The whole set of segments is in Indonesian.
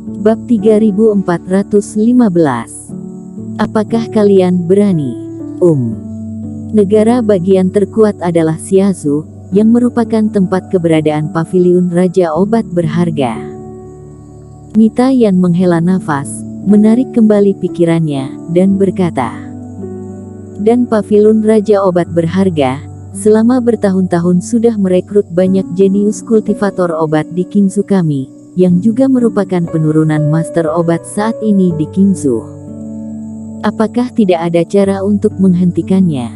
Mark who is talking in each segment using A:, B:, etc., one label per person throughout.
A: Bab 3415. Apakah kalian berani? Negara bagian terkuat adalah Xiazu, yang merupakan tempat keberadaan paviliun Raja Obat Berharga. Mita Yan menghela nafas, menarik kembali pikirannya, dan berkata, dan paviliun Raja Obat Berharga, selama bertahun-tahun sudah merekrut banyak jenius kultivator obat di Qingzhou kami, yang juga merupakan penurunan master obat saat ini di Qingzhou. Apakah tidak ada cara untuk menghentikannya?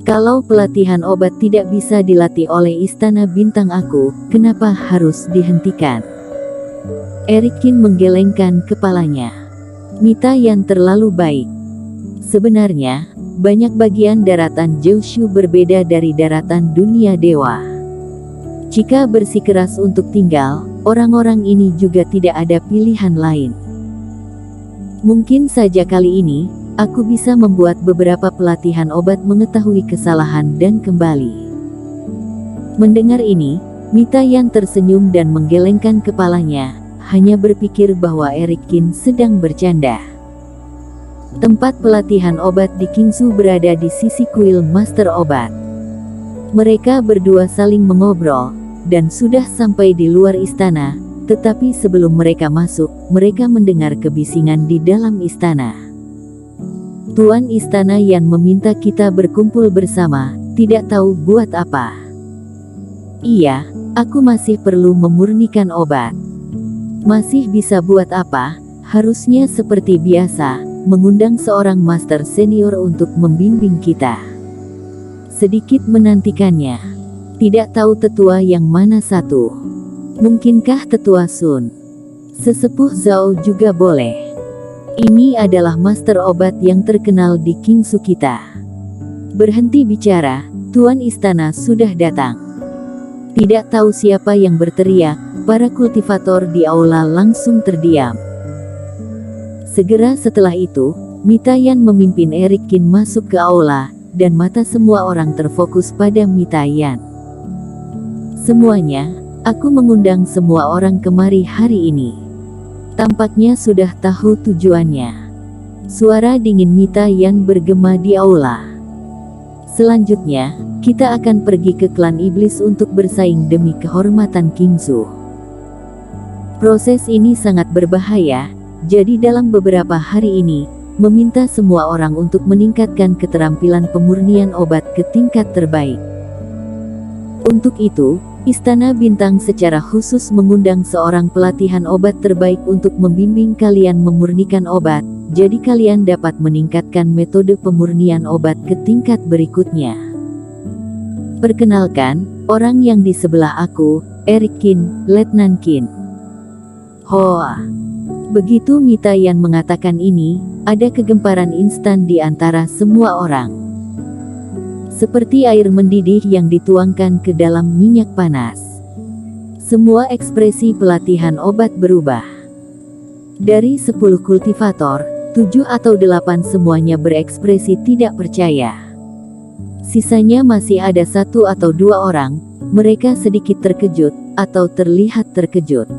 A: Kalau pelatihan obat tidak bisa dilatih oleh Istana Bintang aku, kenapa harus dihentikan? Erik Qin menggelengkan kepalanya. Mita Yan terlalu baik. Sebenarnya, banyak bagian daratan Jiushu berbeda dari daratan dunia dewa. Jika bersikeras untuk tinggal, orang-orang ini juga tidak ada pilihan lain. Mungkin saja kali ini, aku bisa membuat beberapa pelatihan obat mengetahui kesalahan dan kembali. Mendengar ini, Mita Yan tersenyum dan menggelengkan kepalanya, hanya berpikir bahwa Erik Qin sedang bercanda. Tempat pelatihan obat di Qingzhou berada di sisi kuil Master Obat. Mereka berdua saling mengobrol, dan sudah sampai di luar istana. Tetapi sebelum mereka masuk, mereka mendengar kebisingan di dalam istana. Tuan istana yang meminta kita berkumpul bersama, tidak tahu buat apa. Iya, aku masih perlu memurnikan obat. Masih bisa buat apa? Harusnya seperti biasa, mengundang seorang master senior untuk membimbing kita. Sedikit menantikannya. Tidak tahu tetua yang mana satu. Mungkinkah tetua Sun? Sesepuh Zhao juga boleh. Ini adalah master obat yang terkenal di Qingzhou kita. Berhenti bicara, tuan istana sudah datang. Tidak tahu siapa yang berteriak, para kultivator di aula langsung terdiam. Segera setelah itu, Mita Yan memimpin Erik Qin masuk ke aula, dan mata semua orang terfokus pada Mita Yan. Semuanya, aku mengundang semua orang kemari hari ini. Tampaknya sudah tahu tujuannya. Suara dingin Mita Yan bergema di aula. Selanjutnya, kita akan pergi ke klan iblis untuk bersaing demi kehormatan Qingzhou. Proses ini sangat berbahaya, jadi dalam beberapa hari ini, meminta semua orang untuk meningkatkan keterampilan pemurnian obat ke tingkat terbaik. Untuk itu, Istana Bintang secara khusus mengundang seorang pelatihan obat terbaik untuk membimbing kalian memurnikan obat, jadi kalian dapat meningkatkan metode pemurnian obat ke tingkat berikutnya. Perkenalkan, orang yang di sebelah aku, Erik Qin, Letnan Qin. Hoa. Begitu Mita Yan mengatakan ini, ada kegemparan instan di antara semua orang. Seperti air mendidih yang dituangkan ke dalam minyak panas. Semua ekspresi pelatihan obat berubah. Dari 10 kultivator, 7 atau 8 semuanya berekspresi tidak percaya. Sisanya masih ada 1 atau 2 orang, mereka sedikit terkejut, atau terlihat terkejut.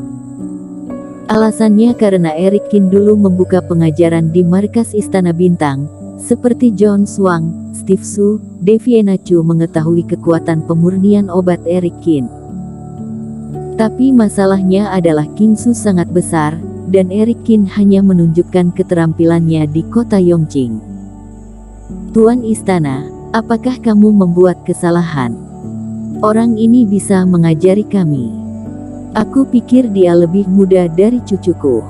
A: Alasannya karena Erik Qin dulu membuka pengajaran di markas Istana Bintang, seperti John Swang, Steve Su, Deviena Chu mengetahui kekuatan pemurnian obat Erik Qin. Tapi masalahnya adalah Qingzhou sangat besar, dan Erik Qin hanya menunjukkan keterampilannya di kota Yongqing. Tuan Istana, apakah kamu membuat kesalahan? Orang ini bisa mengajari kami. Aku pikir dia lebih muda dari cucuku.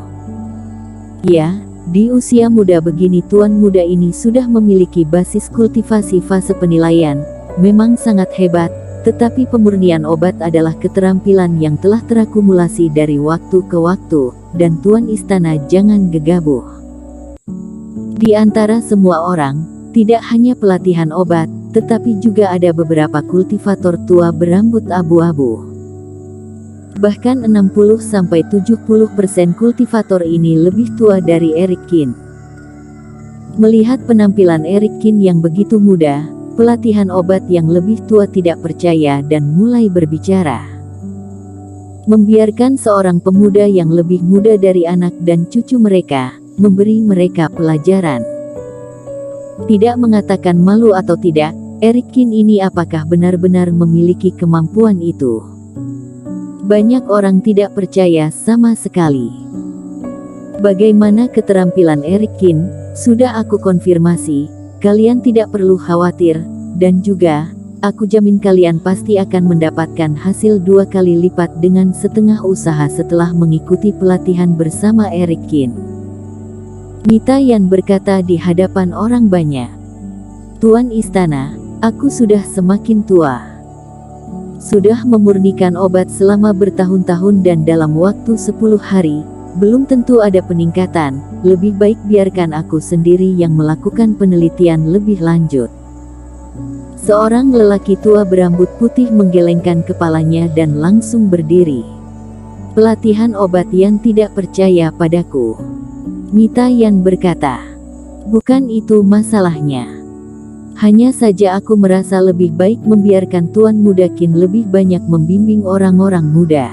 A: Ya, di usia muda begini tuan muda ini sudah memiliki basis kultivasi fase penilaian, memang sangat hebat, tetapi pemurnian obat adalah keterampilan yang telah terakumulasi dari waktu ke waktu, dan tuan istana jangan gegabah. Di antara semua orang, tidak hanya pelatihan obat, tetapi juga ada beberapa kultivator tua berambut abu-abu. Bahkan 60-70% kultivator ini lebih tua dari Erik Qin. Melihat penampilan Erik Qin yang begitu muda, pelatihan obat yang lebih tua tidak percaya dan mulai berbicara. Membiarkan seorang pemuda yang lebih muda dari anak dan cucu mereka, memberi mereka pelajaran. Tidak mengatakan malu atau tidak, Eric Kin ini apakah benar-benar memiliki kemampuan itu? Banyak orang tidak percaya sama sekali. Bagaimana keterampilan Eric Kin? Sudah aku konfirmasi, kalian tidak perlu khawatir, dan juga, aku jamin kalian pasti akan mendapatkan hasil 2 kali lipat dengan setengah usaha setelah mengikuti pelatihan bersama Eric Kin. Mita Yan berkata di hadapan orang banyak. Tuan Istana, aku sudah semakin tua. Sudah memurnikan obat selama bertahun-tahun dan dalam waktu 10 hari, belum tentu ada peningkatan, lebih baik biarkan aku sendiri yang melakukan penelitian lebih lanjut. Seorang lelaki tua berambut putih menggelengkan kepalanya dan langsung berdiri. Pelatihan obat yang tidak percaya padaku. Mita Yan berkata. Bukan itu masalahnya. Hanya saja aku merasa lebih baik membiarkan Tuan Muda Qin lebih banyak membimbing orang-orang muda.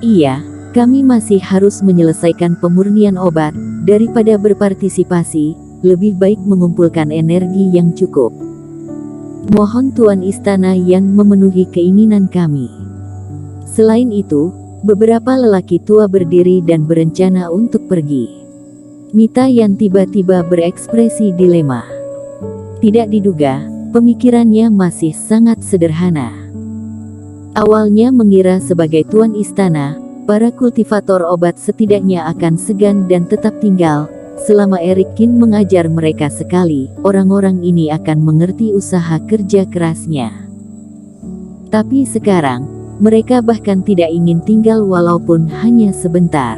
A: Iya, kami masih harus menyelesaikan pemurnian obat, daripada berpartisipasi, lebih baik mengumpulkan energi yang cukup. Mohon Tuan Istana yang memenuhi keinginan kami. Selain itu, beberapa lelaki tua berdiri dan berencana untuk pergi. Mita Yan tiba-tiba berekspresi dilema. Tidak diduga, pemikirannya masih sangat sederhana. Awalnya mengira sebagai Tuan Istana, para kultivator obat setidaknya akan segan dan tetap tinggal. Selama Eric Kin mengajar mereka sekali, orang-orang ini akan mengerti usaha kerja kerasnya. Tapi sekarang, mereka bahkan tidak ingin tinggal walaupun hanya sebentar.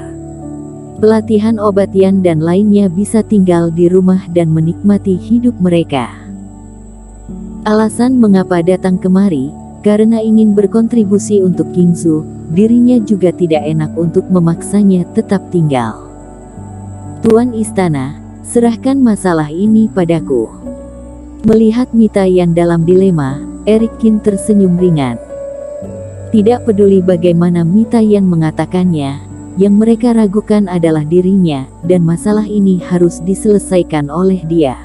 A: Pelatihan obat Yan dan lainnya bisa tinggal di rumah dan menikmati hidup mereka. Alasan mengapa datang kemari, karena ingin berkontribusi untuk Qingzu, dirinya juga tidak enak untuk memaksanya tetap tinggal. Tuan Istana, serahkan masalah ini padaku. Melihat Mita Yan dalam dilema, Eric Kin tersenyum ringan. Tidak peduli bagaimana Mita Yan mengatakannya, yang mereka ragukan adalah dirinya, dan masalah ini harus diselesaikan oleh dia.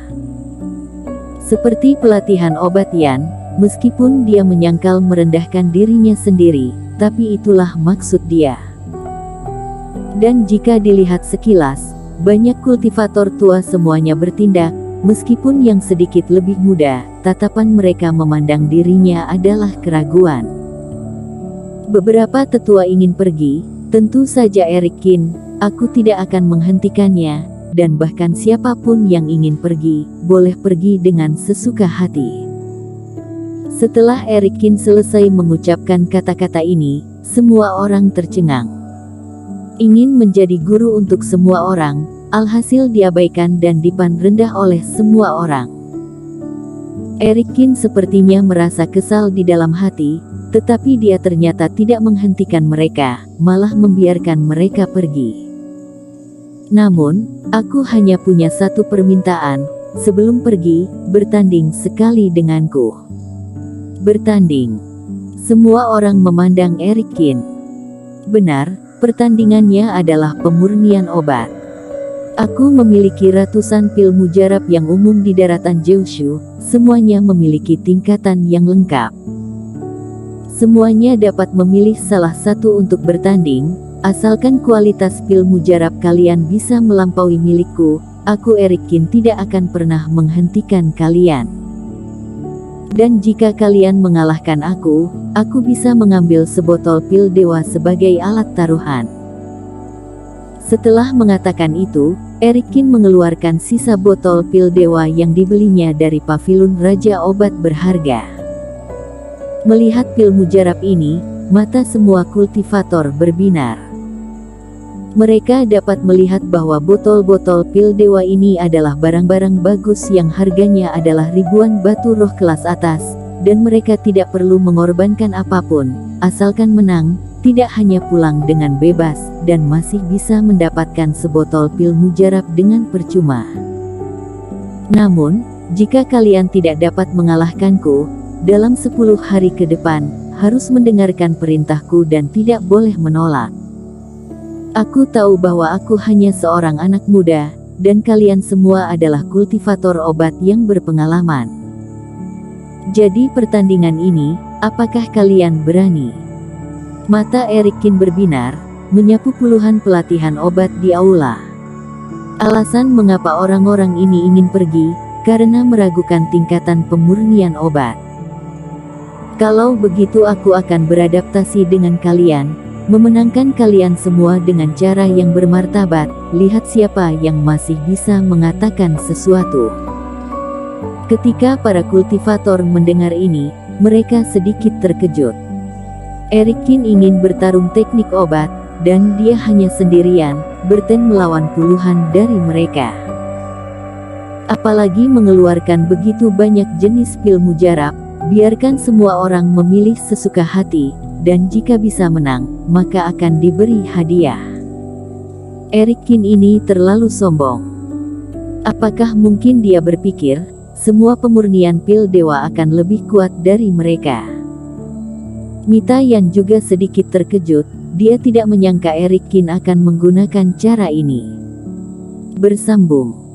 A: Seperti pelatihan obat Yan, meskipun dia menyangkal merendahkan dirinya sendiri, tapi itulah maksud dia. Dan jika dilihat sekilas, banyak kultivator tua semuanya bertindak, meskipun yang sedikit lebih muda, tatapan mereka memandang dirinya adalah keraguan. Beberapa tetua ingin pergi, tentu saja Eric Kin, aku tidak akan menghentikannya, dan bahkan siapapun yang ingin pergi, boleh pergi dengan sesuka hati. Setelah Eric Kin selesai mengucapkan kata-kata ini, semua orang tercengang. Ingin menjadi guru untuk semua orang, alhasil diabaikan dan dipandang rendah oleh semua orang. Eric Kin sepertinya merasa kesal di dalam hati, tetapi dia ternyata tidak menghentikan mereka, malah membiarkan mereka pergi. Namun, aku hanya punya satu permintaan, sebelum pergi, bertanding sekali denganku. Bertanding. Semua orang memandang Eric Kin. Benar. Pertandingannya adalah pemurnian obat. Aku memiliki ratusan pil mujarab yang umum di daratan Jiushu, semuanya memiliki tingkatan yang lengkap. Semuanya dapat memilih salah satu untuk bertanding, asalkan kualitas pil mujarab kalian bisa melampaui milikku, aku Eric Kin tidak akan pernah menghentikan kalian. Dan jika kalian mengalahkan aku bisa mengambil sebotol pil dewa sebagai alat taruhan. Setelah mengatakan itu, Eric Kin mengeluarkan sisa botol pil dewa yang dibelinya dari paviliun Raja Obat Berharga. Melihat pil mujarab ini, mata semua kultivator berbinar. Mereka dapat melihat bahwa botol-botol pil dewa ini adalah barang-barang bagus yang harganya adalah ribuan batu roh kelas atas, dan mereka tidak perlu mengorbankan apapun, asalkan menang, tidak hanya pulang dengan bebas, dan masih bisa mendapatkan sebotol pil mujarab dengan percuma. Namun, jika kalian tidak dapat mengalahkanku, dalam 10 hari ke depan, harus mendengarkan perintahku dan tidak boleh menolak. Aku tahu bahwa aku hanya seorang anak muda, dan kalian semua adalah kultivator obat yang berpengalaman. Jadi pertandingan ini, apakah kalian berani? Mata Erikin berbinar, menyapu puluhan pelatihan obat di aula. Alasan mengapa orang-orang ini ingin pergi, karena meragukan tingkatan pemurnian obat. Kalau begitu aku akan beradaptasi dengan kalian, memenangkan kalian semua dengan cara yang bermartabat. Lihat siapa yang masih bisa mengatakan sesuatu. Ketika para kultivator mendengar ini, mereka sedikit terkejut. Erikin ingin bertarung teknik obat, dan dia hanya sendirian, berten melawan puluhan dari mereka. Apalagi mengeluarkan begitu banyak jenis pil mujarab, biarkan semua orang memilih sesuka hati, dan jika bisa menang, maka akan diberi hadiah. Erikin ini terlalu sombong. Apakah mungkin dia berpikir, semua pemurnian pil dewa akan lebih kuat dari mereka? Mita yang juga sedikit terkejut, dia tidak menyangka Erikin akan menggunakan cara ini. Bersambung.